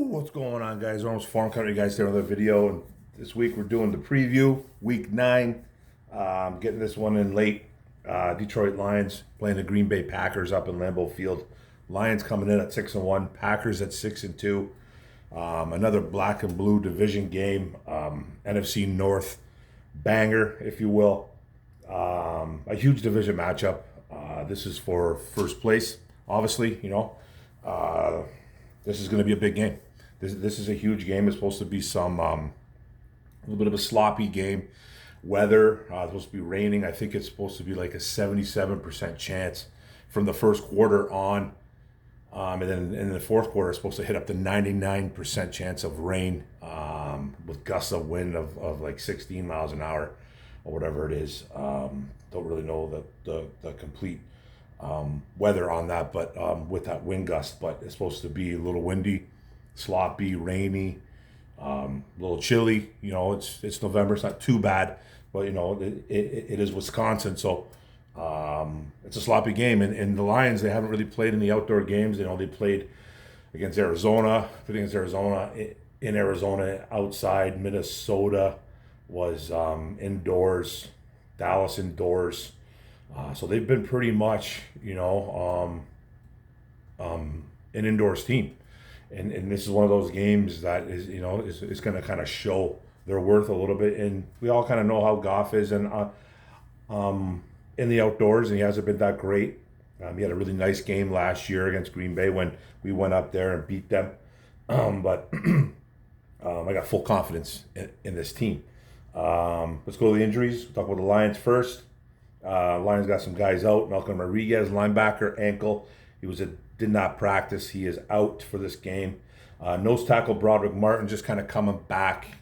What's going on, guys? Almost Farm Country guys here, another video. And this week we're doing the preview, week 9. Getting this one in late. Detroit Lions playing the Green Bay Packers up in Lambeau Field. Lions coming in at 6-1, Packers at 6-2. Another black and blue division game, NFC North banger, if you will. A huge division matchup. This is for first place, obviously. This is going to be a big game. This is a huge game. It's supposed to be a little bit of a sloppy game. Weather, it's supposed to be raining. I think it's supposed to be like a 77% chance from the first quarter on. And then in the fourth quarter, it's supposed to hit up to 99% chance of rain with gusts of wind of like 16 miles an hour or whatever it is. Don't really know the complete weather on that, but with that wind gust. But it's supposed to be a little windy, sloppy, rainy, a little chilly. It's November. It's not too bad, but it is Wisconsin, so it's a sloppy game. And the Lions, they haven't really played in the outdoor games. They played against Arizona. In Arizona, outside. Minnesota was indoors. Dallas indoors. So they've been pretty much, an indoors team. And this is one of those games that is going to kind of show their worth a little bit. And we all kind of know how Goff is in the outdoors, and he hasn't been that great. He had a really nice game last year against Green Bay when we went up there and beat them. But I got full confidence in this team. Let's go to the injuries. We'll talk about the Lions first. Lions got some guys out. Malcolm Rodriguez, linebacker, ankle. Did not practice. He is out for this game. Nose tackle Broderick Martin just kind of coming back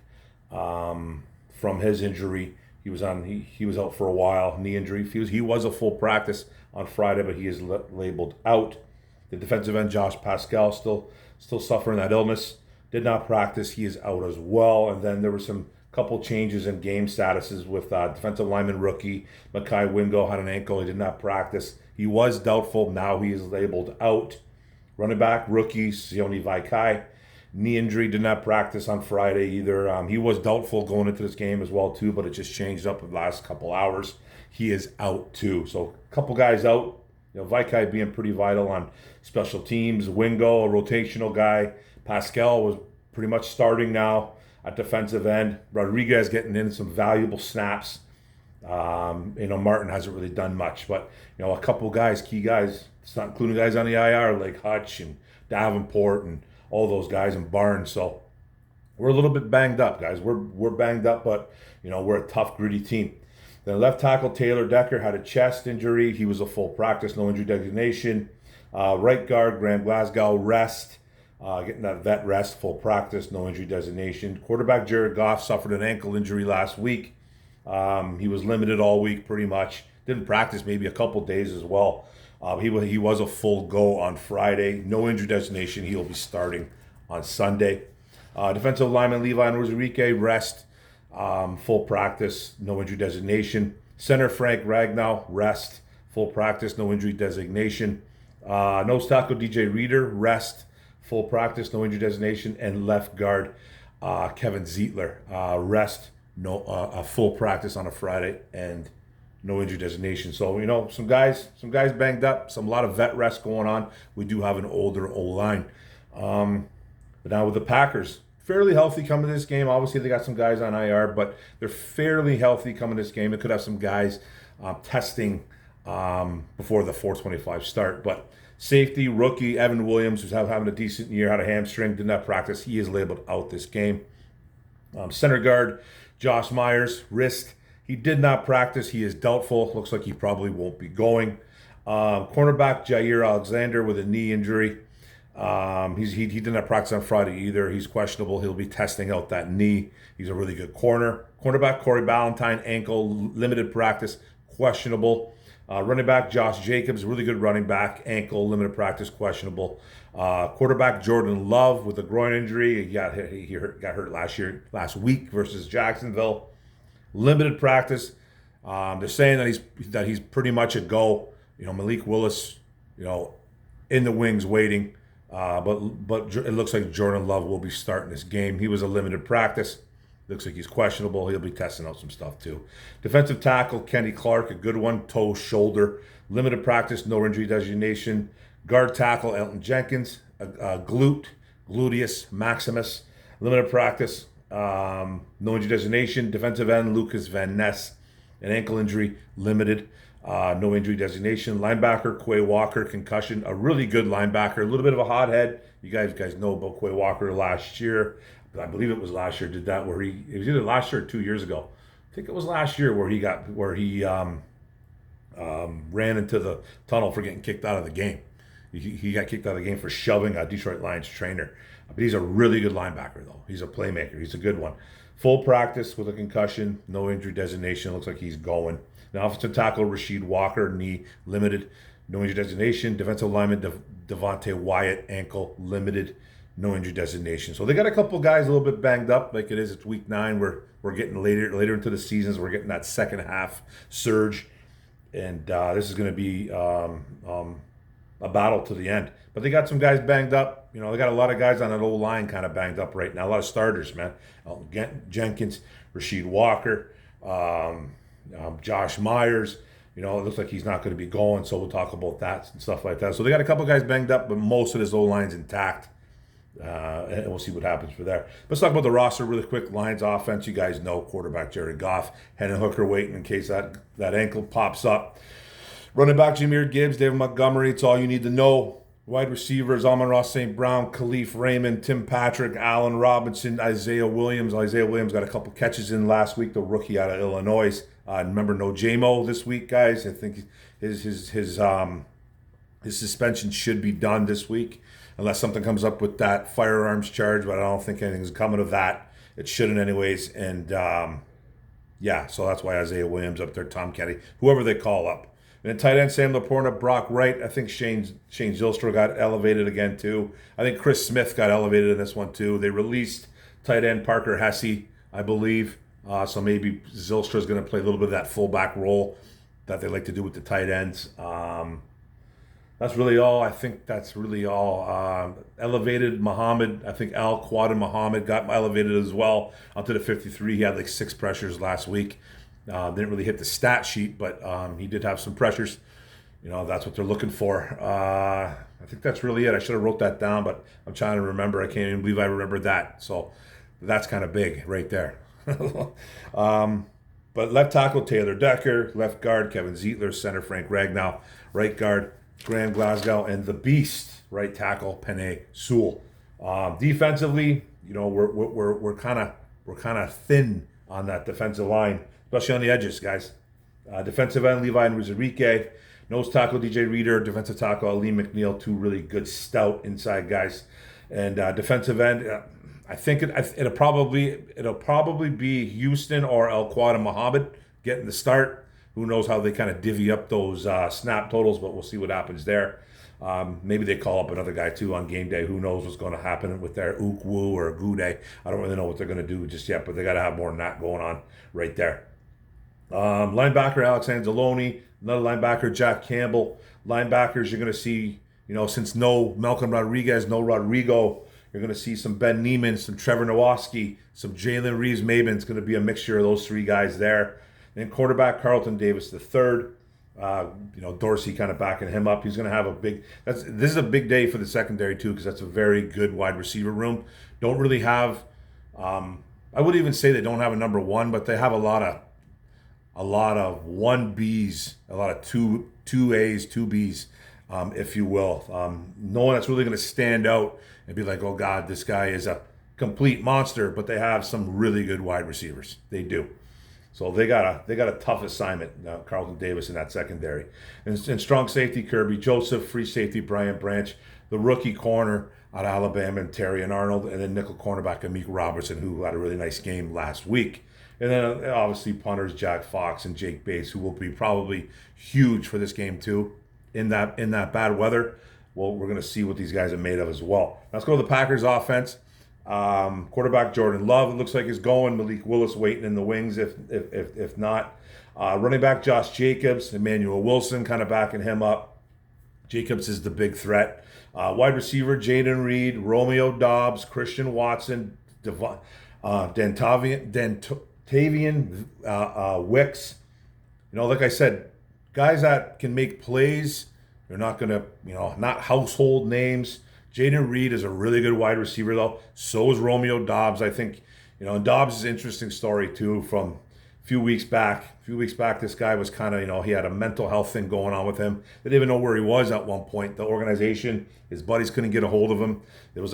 from his injury. He was out for a while, knee injury. He was a full practice on Friday, but he is labeled out. The defensive end Josh Pascal still suffering that illness. Did not practice. He is out as well. And then there were some couple changes in game statuses with defensive lineman rookie Mekhi Wingo had an ankle. He did not practice. He was doubtful. Now he is labeled out. Running back rookie Sione Vaikai, knee injury, did not practice on Friday either. He was doubtful going into this game as well too, but it just changed up in the last couple hours. He is out too. So a couple guys out. Vaikai being pretty vital on special teams. Wingo, a rotational guy. Pascal was pretty much starting now at defensive end. Rodriguez getting in some valuable snaps. Martin hasn't really done much, but a couple guys, key guys, it's not including guys on the IR like Hutch and Davenport and all those guys in Barnes. So we're a little bit banged up, guys. We're banged up, but we're a tough, gritty team. Then left tackle Taylor Decker had a chest injury. He was a full practice, no injury designation. Right guard Graham Glasgow rest. Getting that vet rest, full practice, no injury designation. Quarterback Jared Goff suffered an ankle injury last week. He was limited all week pretty much. Didn't practice maybe a couple days as well. He was a full go on Friday. No injury designation. He'll be starting on Sunday. Defensive lineman Levi Onwuzurike rest. Full practice, no injury designation. Center Frank Ragnow rest. Full practice, no injury designation. Nose tackle DJ Reader rest. Full practice, no injury designation. And left guard Kevin Zietler rest. A full practice on a Friday and no injury designation. So some guys banged up. A lot of vet rest going on. We do have an older O-line. But now with the Packers, fairly healthy coming to this game. Obviously they got some guys on IR, but they're fairly healthy coming to this game. It could have some guys testing before the 4:25 start. But safety rookie Evan Williams, who's having a decent year, had a hamstring, did not practice. He is labeled out this game. Center guard Josh Myers, wrist. He did not practice. He is doubtful. Looks like he probably won't be going. Cornerback Jair Alexander with a knee injury. He did not practice on Friday either. He's questionable. He'll be testing out that knee. He's a really good corner. Cornerback Corey Ballantyne, ankle, limited practice, questionable. Running back Josh Jacobs, really good running back, ankle, limited practice, questionable. Quarterback Jordan Love with a groin injury. He got hurt last week versus Jacksonville. Limited practice. They're saying that he's pretty much a go. Malik Willis, in the wings waiting. But it looks like Jordan Love will be starting this game. He was a limited practice. Looks like he's questionable. He'll be testing out some stuff too. Defensive tackle Kenny Clark, a good one, toe, shoulder, limited practice, no injury designation. Guard tackle Elton Jenkins, gluteus maximus, limited practice, no injury designation. Defensive end Lucas Van Ness, an ankle injury, limited. No injury designation. Linebacker Quay Walker, concussion. A really good linebacker. A little bit of a hothead. You guys know about Quay Walker last year. I believe it was last year. Did that where it was either last year or 2 years ago. I think it was last year where he ran into the tunnel for getting kicked out of the game. He got kicked out of the game for shoving a Detroit Lions trainer. But he's a really good linebacker though. He's a playmaker. He's a good one. Full practice with a concussion. No injury designation. Looks like he's going. The offensive tackle, Rasheed Walker, knee, limited. No injury designation. Defensive lineman, Devontae Wyatt, ankle, limited. No injury designation. So they got a couple guys a little bit banged up, like it is. It's week 9. We're getting later into the seasons. We're getting that second half surge. And this is going to be a battle to the end. But they got some guys banged up. You know, they got a lot of guys on that old line kind of banged up right now. A lot of starters, man. Jenkins, Rasheed Walker, Josh Myers. You know, it looks like he's not going to be going, so we'll talk about that and stuff like that. So they got a couple guys banged up, but most of this old line's intact. And we'll see what happens for there. Let's talk about the roster really quick. Lions offense, you guys know quarterback Jared Goff, Hendon Hooker waiting in case that ankle pops up. Running back Jahmyr Gibbs, David Montgomery, it's all you need to know. Wide receivers Amon-Ra St. Brown, Khalif Raymond, Tim Patrick, Allen Robinson, Isaiah Williams. Isaiah Williams got a couple catches in last week, the rookie out of Illinois. Remember, no JMO this week, guys. I think his suspension should be done this week, unless something comes up with that firearms charge, but I don't think anything's coming of that. It shouldn't anyways. And yeah, so that's why Isaiah Williams up there, Tom Kenny, whoever they call up. And then tight end Sam Laporta, Brock Wright. I think Shane Zylstra got elevated again too. I think Chris Smith got elevated in this one too. They released tight end Parker Hesse, I believe. So maybe Zylstra is going to play a little bit of that fullback role that they like to do with the tight ends. That's really all. I think that's really all. Elevated Muhammad. I think Al Quadin Muhammad got elevated as well onto the 53. He had like 6 pressures last week. Didn't really hit the stat sheet, but he did have some pressures. You know, that's what they're looking for. I think that's really it. I should have wrote that down, but I'm trying to remember. I can't even believe I remembered that. So that's kind of big right there. But left tackle Taylor Decker, left guard Kevin Zietler, center Frank Ragnow, right guard Graham Glasgow, and the beast right tackle Penei Sewell. Defensively, you know, we're kind of thin on that defensive line, especially on the edges, guys. Defensive end Levi Nuzurike, nose tackle DJ Reader, defensive tackle Ali McNeil, 2 really good stout inside guys, and defensive end. I think it'll probably be Houston or El Quadin Muhammad getting the start. Who knows how they kind of divvy up those snap totals, but we'll see what happens there. Maybe they call up another guy too on game day. Who knows what's going to happen with their gooooo or gooooo. I don't really know what they're going to do just yet, but they got to have more than that going on right there. Linebacker Alex Anzalone, another linebacker Jack Campbell. Linebackers you're going to see, you know, since no Malcolm Rodriguez, no Rodrigo, you're going to see some Ben Neiman, some Trevor Nowaski, some Jalen Reeves-Maben. It's going to be a mixture of those 3 guys there. And quarterback Carlton Davis III. You know, Dorsey kind of backing him up. He's going to have a big. This is a big day for the secondary too, because that's a very good wide receiver room. Don't really have. I would even say they don't have a number 1, but they have a lot of 1Bs, a lot of two A's, 2Bs, if you will. No one that's really going to stand out and be like, oh God, this guy is a complete monster. But they have some really good wide receivers. They do. So they got a tough assignment, Carlton Davis in that secondary. And strong safety, Kirby Joseph, free safety, Brian Branch, the rookie corner out of Alabama, and Terry and Arnold, and then nickel cornerback, Amik Robertson, who had a really nice game last week. And then obviously punters, Jack Fox and Jake Bates, who will be probably huge for this game too. In that bad weather, well, we're going to see what these guys are made of as well. Let's go to the Packers offense. Quarterback Jordan Love, it looks like is going. Malik Willis waiting in the wings if not. Running back Josh Jacobs, Emmanuel Wilson kind of backing him up. Jacobs is the big threat. Wide receiver, Jaden Reed, Romeo Dobbs, Christian Watson, Dentavian Wicks. Like I said, guys that can make plays. They're not going to, not household names. Jaden Reed is a really good wide receiver, though. So is Romeo Dobbs. I think, and Dobbs is an interesting story, too, from a few weeks back. This guy was kind of, he had a mental health thing going on with him. They didn't even know where he was at one point. The organization, his buddies couldn't get a hold of him. It was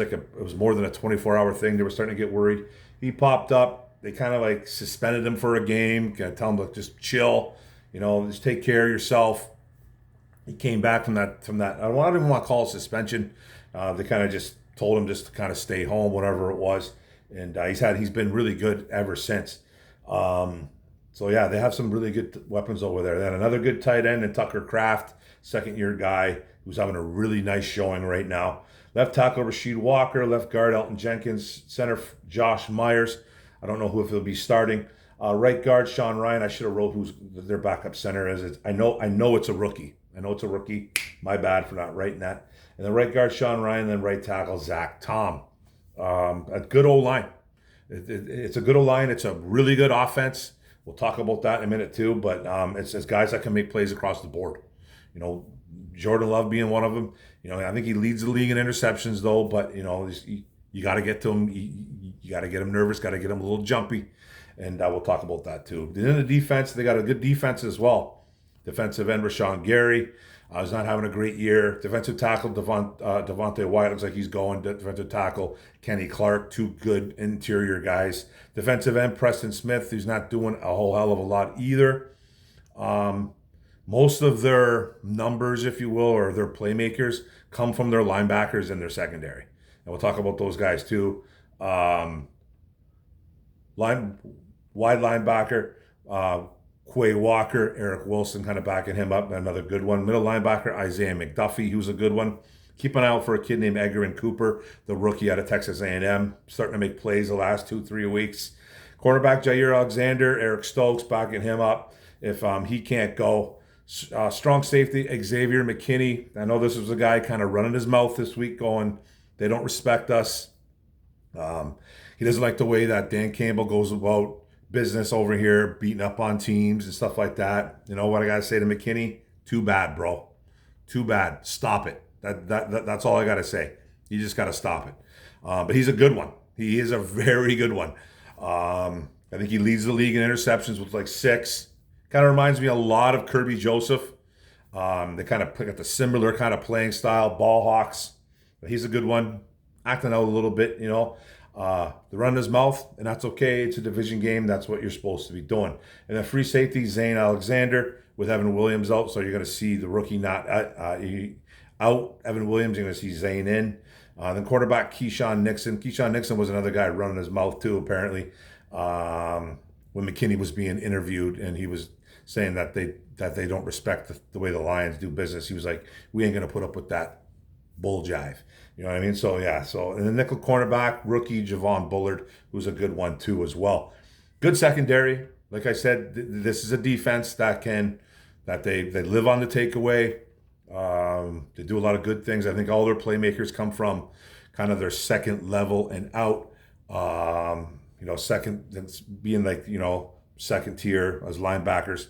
more than a 24-hour thing. They were starting to get worried. He popped up. They kind of suspended him for a game, kind of tell him to just chill, just take care of yourself. He came back from that. I don't even want to call it suspension. They kind of just told him just to kind of stay home, whatever it was, and he's been really good ever since. So yeah, they have some really good weapons over there. Then another good tight end in Tucker Kraft, second-year guy who's having a really nice showing right now. Left tackle Rasheed Walker, left guard Elton Jenkins, center Josh Myers. I don't know if he'll be starting. Right guard Sean Ryan. I should have wrote who's their backup center is. I know it's a rookie. My bad for not writing that. And then right guard Sean Ryan, then right tackle Zach Tom. A good old line. It's a good old line. It's a really good offense. We'll talk about that in a minute too. But it's guys that can make plays across the board. Jordan Love being one of them. I think he leads the league in interceptions though. But you got to get to him. You got to get him nervous. Got to get him a little jumpy. And we'll talk about that too. Then the defense, they got a good defense as well. Defensive end Rashawn Gary is not having a great year. Defensive tackle Devontae Wyatt looks like he's going. Defensive tackle Kenny Clark, two good interior guys. Defensive end Preston Smith, who's not doing a whole hell of a lot either. Most of their numbers, if you will, or their playmakers come from their linebackers and their secondary. And we'll talk about those guys too. Wide linebacker, Quay Walker, Eric Wilson kind of backing him up. Another good one. Middle linebacker, Isaiah McDuffie, who's a good one. Keep an eye out for a kid named Edgar Cooper, the rookie out of Texas A&M, starting to make plays the last 2-3 weeks. Cornerback Jair Alexander, Eric Stokes backing him up if he can't go. Strong safety Xavier McKinney. I know this was a guy kind of running his mouth this week going, they don't respect us. He doesn't like the way that Dan Campbell goes about business over here, beating up on teams and stuff like that. You know what I got to say to McKinney? Too bad, bro. Too bad. Stop it. That's all I got to say. You just got to stop it. But he's a good one. He is a very good one. I think he leads the league in interceptions with 6. Kind of reminds me a lot of Kirby Joseph. They kind of got the similar kind of playing style, ball hawks. But he's a good one. Acting out a little bit, the run his mouth, and that's okay. It's a division game. That's what you're supposed to be doing. And then free safety, Zane Alexander with Evan Williams out. So you're going to see the rookie not out. Evan Williams, you're going to see Zane in. Then quarterback Keyshawn Nixon. Keyshawn Nixon was another guy running his mouth too, apparently, when McKinney was being interviewed, and he was saying that they don't respect the way the Lions do business. He was like, we ain't going to put up with that bull jive. You know what I mean? So, yeah. And the nickel cornerback, rookie Javon Bullard, who's a good one, too, as well. Good secondary. Like I said, this is a defense that they live on the takeaway. They do a lot of good things. I think all their playmakers come from kind of their second level and out. Second, being second tier as linebackers,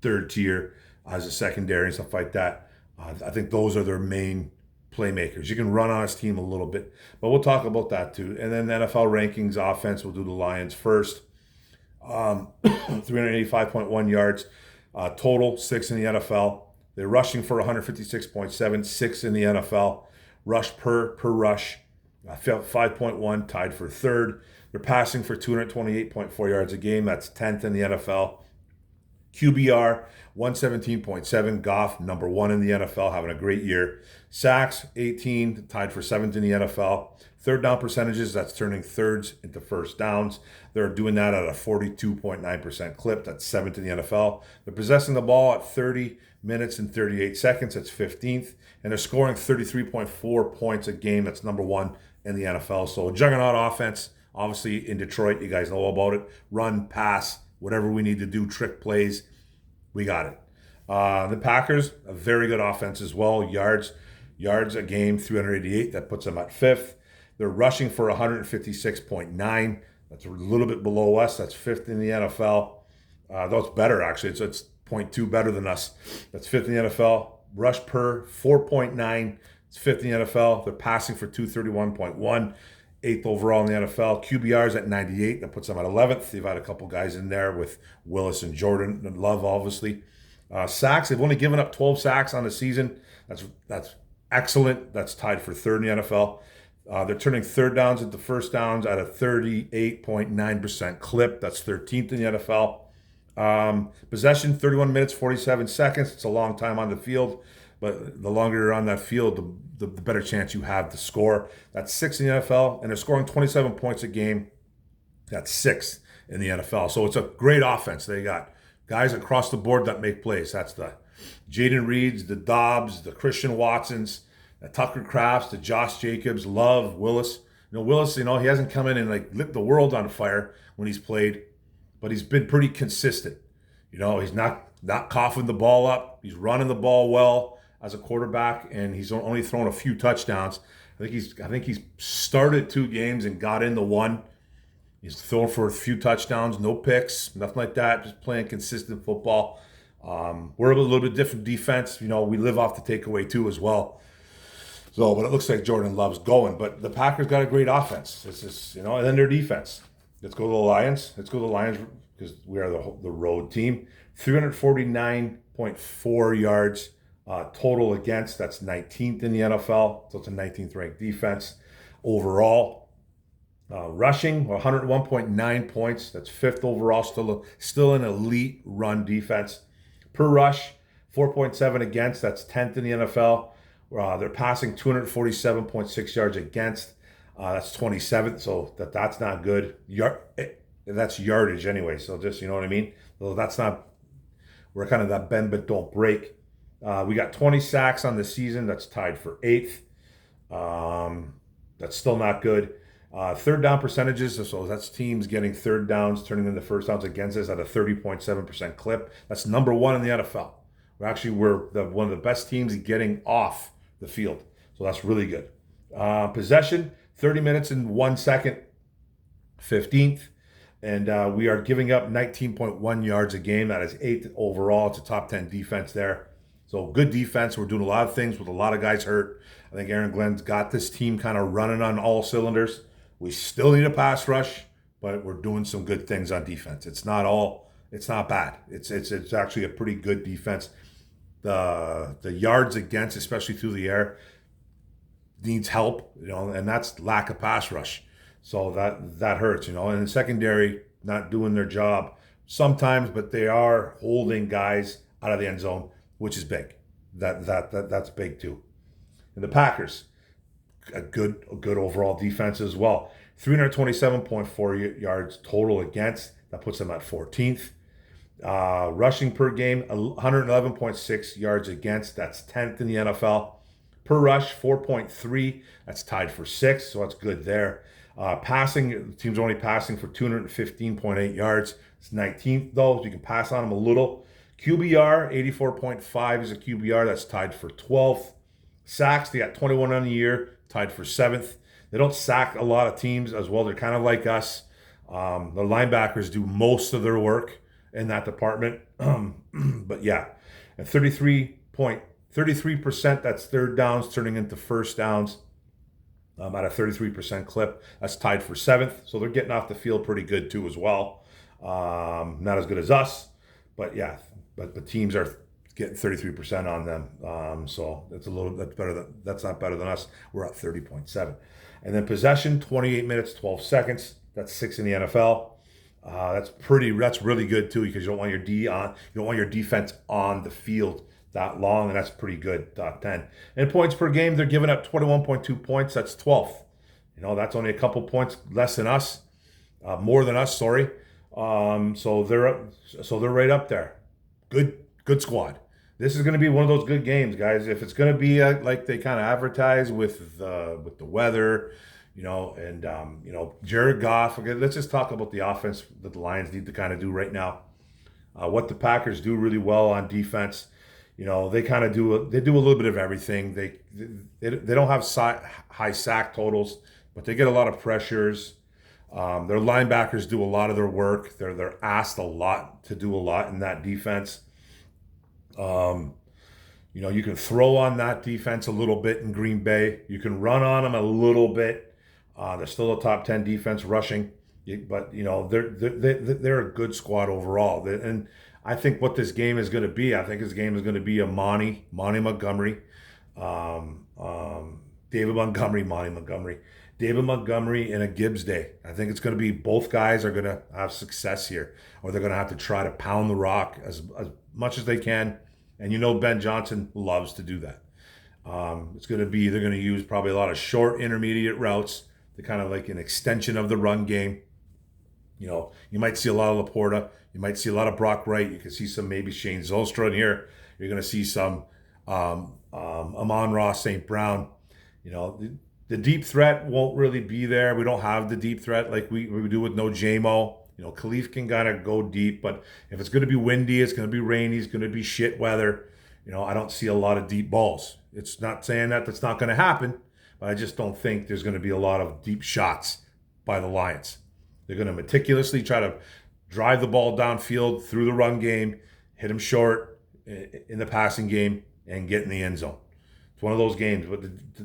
third tier as a secondary and stuff like that. I think those are their main playmakers. You can run on his team a little bit, but we'll talk about that too. And then the NFL rankings, offense, we'll do the Lions first. 385.1 yards total, 6 in the NFL. They're rushing for 156.7, 6 in the NFL. Rush per rush, 5.1, tied for third. They're passing for 228.4 yards a game. That's 10th in the NFL. QBR, 117.7. Goff, number 1 in the NFL, having a great year. Sacks, 18, tied for 7th in the NFL. Third down percentages, that's turning thirds into first downs. They're doing that at a 42.9% clip. That's 7th in the NFL. They're possessing the ball at 30 minutes and 38 seconds. That's 15th. And they're scoring 33.4 points a game. That's number 1 in the NFL. So a juggernaut offense. Obviously in Detroit, you guys know about it. Run, pass, whatever we need to do, trick plays, we got it. The Packers, a very good offense as well. Yards yards a game, 388. That puts them at fifth. They're rushing for 156.9. That's a little bit below us. That's fifth in the NFL. Though it's better, actually. It's zero point 0.2 better than us. That's fifth in the NFL. Rush per 4.9. It's fifth in the NFL. They're passing for 231.1. Eighth overall in the NFL. QBR's at 98. That puts them at 11th. They've had a couple guys in there with Willis and Jordan and Love, obviously. Sacks, they've only given up 12 sacks on the season. That's excellent. That's tied for third in the NFL. They're turning third downs into first downs at a 38.9% clip. That's 13th in the NFL. Possession, 31 minutes, 47 seconds. It's a long time on the field, but the longer you're on that field, the better chance you have to score. That's sixth in the NFL, and they're scoring 27 points a game. That's sixth in the NFL. So it's a great offense. They got guys across the board that make plays. That's the Jaden Reeds, the Dobbs, the Christian Watsons, the Tucker Crafts, the Josh Jacobs, Love, Willis. Willis, he hasn't come in and lit the world on fire when he's played, but he's been pretty consistent. He's not coughing the ball up. He's running the ball well as a quarterback, and he's only thrown a few touchdowns. I think he's started 2 games and got into 1. He's thrown for a few touchdowns, no picks, nothing like that. Just playing consistent football. We're a little bit different defense. We live off the takeaway too as well. So, but it looks like Jordan Love's going. But the Packers got a great offense. It's just, and then their defense. Let's go to the Lions. Because we are the road team. 349.4 yards total against. That's 19th in the NFL. So it's a 19th ranked defense overall. Rushing, 101.9 points. That's fifth overall. Still an elite run defense. Per rush, 4.7 against. That's 10th in the NFL. They're passing 247.6 yards against. That's 27th. So that's not good. That's yardage anyway. So just, you know what I mean? So that's not. We're kind of that bend but don't break. We got 20 sacks on the season. That's tied for 8th. That's still not good. Third down percentages, so that's teams getting third downs, turning into first downs against us at a 30.7% clip. That's number 1 in the NFL. We're one of the best teams getting off the field. So that's really good. Possession, 30 minutes and 1 second, 15th. And we are giving up 19.1 yards a game. That is 8th overall. It's a top 10 defense there. So good defense. We're doing a lot of things with a lot of guys hurt. I think Aaron Glenn's got this team kind of running on all cylinders. We still need a pass rush, but we're doing some good things on defense. It's not bad. It's actually a pretty good defense. The yards against, especially through the air, needs help, and that's lack of pass rush. So that hurts, And the secondary not doing their job sometimes, but they are holding guys out of the end zone, which is big. That's big too. And the Packers, a good overall defense as well. 327.4 yards total against. That puts them at 14th. Rushing per game, 111.6 yards against. That's 10th in the NFL. Per rush, 4.3. That's tied for 6th, so that's good there. Passing, the team's only passing for 215.8 yards. It's 19th, though, so you can pass on them a little. QBR, 84.5 is a QBR. That's tied for 12th. Sacks, they got 21 on the year, tied for 7th. They don't sack a lot of teams as well. They're kind of like us. The linebackers do most of their work in that department. But yeah, and 33%, that's third downs turning into first downs at a 33% clip. That's tied for 7th. So they're getting off the field pretty good too as well. Not as good as us, but yeah, but the teams are getting 33% on them. So that's not better than us. We're at 30.7. And then possession, 28 minutes, 12 seconds. That's 6th in the NFL. That's really good too, because you don't want your defense on the field that long, and that's pretty good, top 10. And points per game, they're giving up 21.2 points. That's 12th. That's only a couple points less than us, more than us, sorry. So they're right up there. Good squad. This is going to be one of those good games, guys. If it's going to be like they kind of advertise with the weather, and Jared Goff. Okay, let's just talk about the offense that the Lions need to kind of do right now. What the Packers do really well on defense, They kind of do a little bit of everything. They don't have high sack totals, but they get a lot of pressures. Their linebackers do a lot of their work. They're asked a lot to do a lot in that defense. Um, you can throw on that defense a little bit in Green Bay. You can run on them a little bit. They're still a top 10 defense rushing, but they're a good squad overall. And I think what this game is going to be, I think this game is going to be a Monty Montgomery, David Montgomery, David Montgomery, and a Gibbs day. I think it's going to be both guys are going to have success here, or they're going to have to try to pound the rock as much as they can. And Ben Johnson loves to do that. It's going to be, they're going to use probably a lot of short intermediate routes to kind of like an extension of the run game. You might see a lot of Laporta. You might see a lot of Brock Wright. You can see some maybe Shane Zylstra in here. You're going to see some Amon-Ra St. Brown. The deep threat won't really be there. We don't have the deep threat like we do with no JMO. Khalif can kind of go deep, but if it's going to be windy, it's going to be rainy, it's going to be shit weather, I don't see a lot of deep balls. It's not saying that that's not going to happen, but I just don't think there's going to be a lot of deep shots by the Lions. They're going to meticulously try to drive the ball downfield through the run game, hit them short in the passing game, and get in the end zone. It's one of those games. But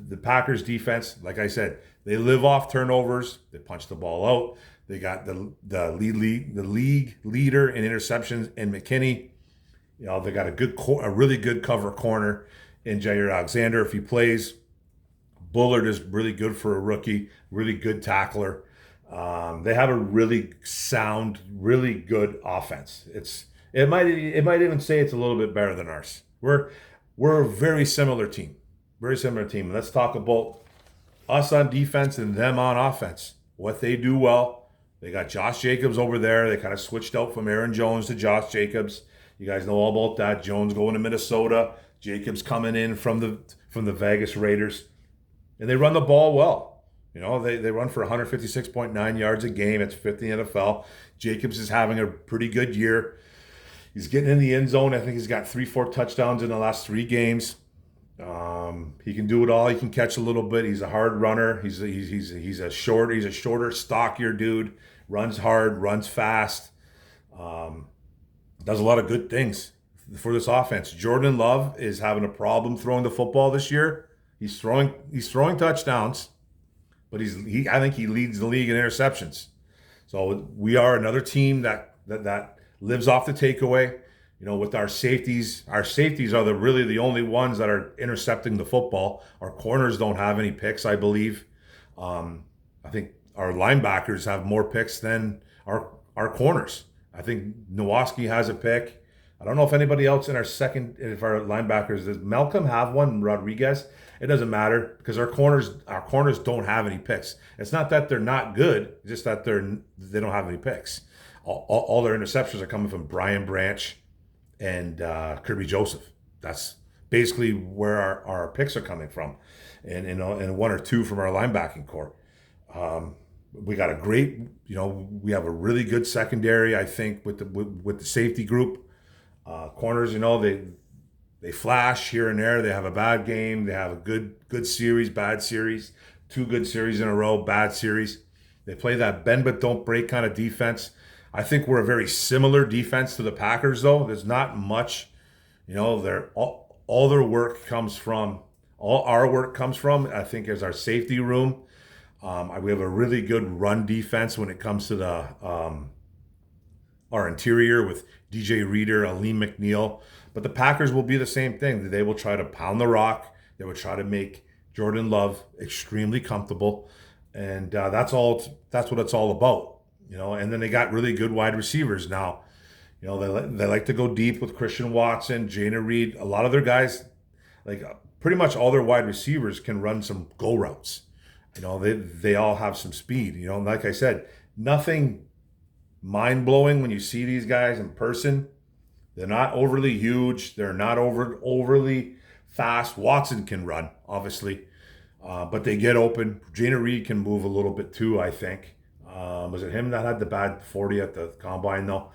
the Packers defense, like I said, they live off turnovers. They punch the ball out. They got the league leader in interceptions in McKinney. They got a really good cover corner in Jair Alexander if he plays. Bullard is really good for a rookie, really good tackler. They have a really sound, really good offense. It might even say it's a little bit better than ours. We're a very similar team. And let's talk about us on defense and them on offense. What they do well. They got Josh Jacobs over there. They kind of switched out from Aaron Jones to Josh Jacobs. You guys know all about that. Jones going to Minnesota. Jacobs coming in from the Vegas Raiders. And they run the ball well. They run for 156.9 yards a game. It's 50 NFL. Jacobs is having a pretty good year. He's getting in the end zone. I think he's got 3-4 touchdowns in the last 3 games. He can do it all. He can catch a little bit. He's a hard runner. He's a shorter, stockier dude. Runs hard, runs fast. Does a lot of good things for this offense. Jordan Love is having a problem throwing the football this year. He's throwing touchdowns, but I think he leads the league in interceptions. So we are another team that lives off the takeaway. With our safeties are really the only ones that are intercepting the football. Our corners don't have any picks, I believe. I think our linebackers have more picks than our corners. I think Nowoski has a pick. I don't know if anybody else in our linebackers, does Malcolm have one? Rodriguez? It doesn't matter because our corners don't have any picks. It's not that they're not good, it's just that they don't have any picks. All their interceptions are coming from Brian Branch and Kirby Joseph. That's basically where our picks are coming from, and 1 or 2 from our linebacking core. We got a great, we have a really good secondary. I think with the safety group, corners, they flash here and there. They have a bad game. They have a good series, bad series, 2 good series in a row, bad series. They play that bend but don't break kind of defense. I think we're a very similar defense to the Packers, though. There's not much, all their work comes from, all our work comes from, I think, is our safety room. We have a really good run defense when it comes to our interior with DJ Reader, Aleem McNeil. But the Packers will be the same thing. They will try to pound the rock. They will try to make Jordan Love extremely comfortable. And that's what it's all about. And then they got really good wide receivers now. They like to go deep with Christian Watson, Jana Reed. A lot of their guys, like pretty much all their wide receivers, can run some go routes. They all have some speed. Like I said, nothing mind blowing when you see these guys in person. They're not overly huge. They're not overly fast. Watson can run, obviously, but they get open. Jana Reed can move a little bit too, I think. Was it him that had the bad 40 at the combine, though?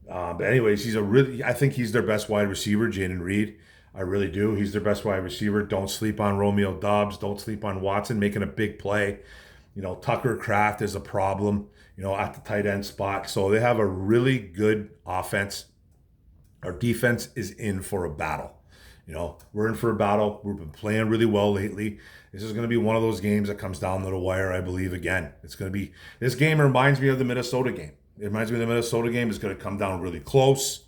But anyways, I think he's their best wide receiver, Jaden Reed. I really do. He's their best wide receiver. Don't sleep on Romeo Doubs. Don't sleep on Watson making a big play. Tucker Kraft is a problem, at the tight end spot. So they have a really good offense. Our defense is in for a battle. We're in for a battle. We've been playing really well lately. This is going to be one of those games that comes down to the wire, I believe, again. This game reminds me of the Minnesota game. It reminds me of the Minnesota game. It's going to come down really close.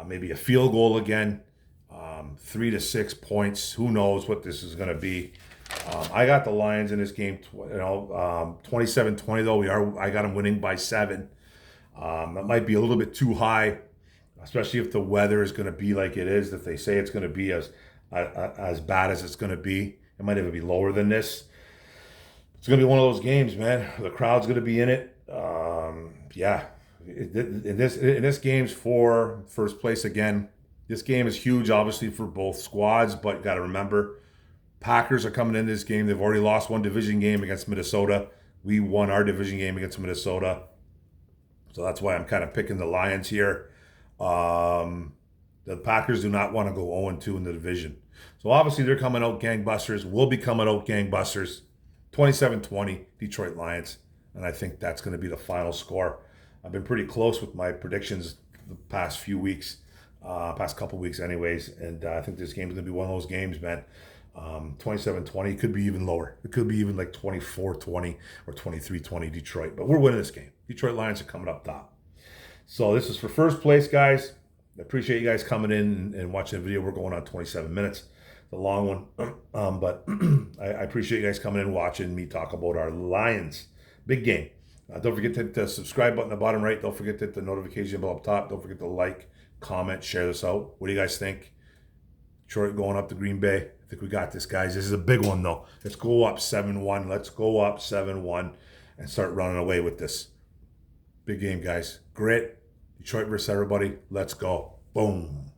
Maybe a field goal again. 3 to 6 points. Who knows what this is going to be. I got the Lions in this game, 27-20 though. I got them winning by 7. That might be a little bit too high, especially if the weather is going to be like it is, that they say it's going to be as bad as it's going to be. It might even be lower than this. It's going to be one of those games, man. The crowd's going to be in it. Yeah. In this game's for first place again. This game is huge, obviously, for both squads, but you got to remember, Packers are coming in this game. They've already lost one division game against Minnesota. We won our division game against Minnesota. So that's why I'm kind of picking the Lions here. The Packers do not want to go 0-2 in the division. So obviously they're coming out gangbusters. We'll be coming out gangbusters. 27-20, Detroit Lions. And I think that's going to be the final score. I've been pretty close with my predictions the past few weeks. Past couple weeks anyways. And I think this game is going to be one of those games, man. 27-20, could be even lower. It could be even like 24-20 or 23-20 Detroit. But we're winning this game. Detroit Lions are coming up top. So this is for first place, guys. I appreciate you guys coming in and watching the video. We're going on 27 minutes. It's a long one. But I appreciate you guys coming in and watching me talk about our Lions. Big game. Don't forget to hit the subscribe button at the bottom right. Don't forget to hit the notification bell up top. Don't forget to like, comment, share this out. What do you guys think? Detroit going up to Green Bay. I think we got this, guys. This is a big one, though. Let's go up 7-1. Let's go up 7-1 and start running away with this. Big game, guys. Grit. Detroit versus everybody. Let's go. Boom.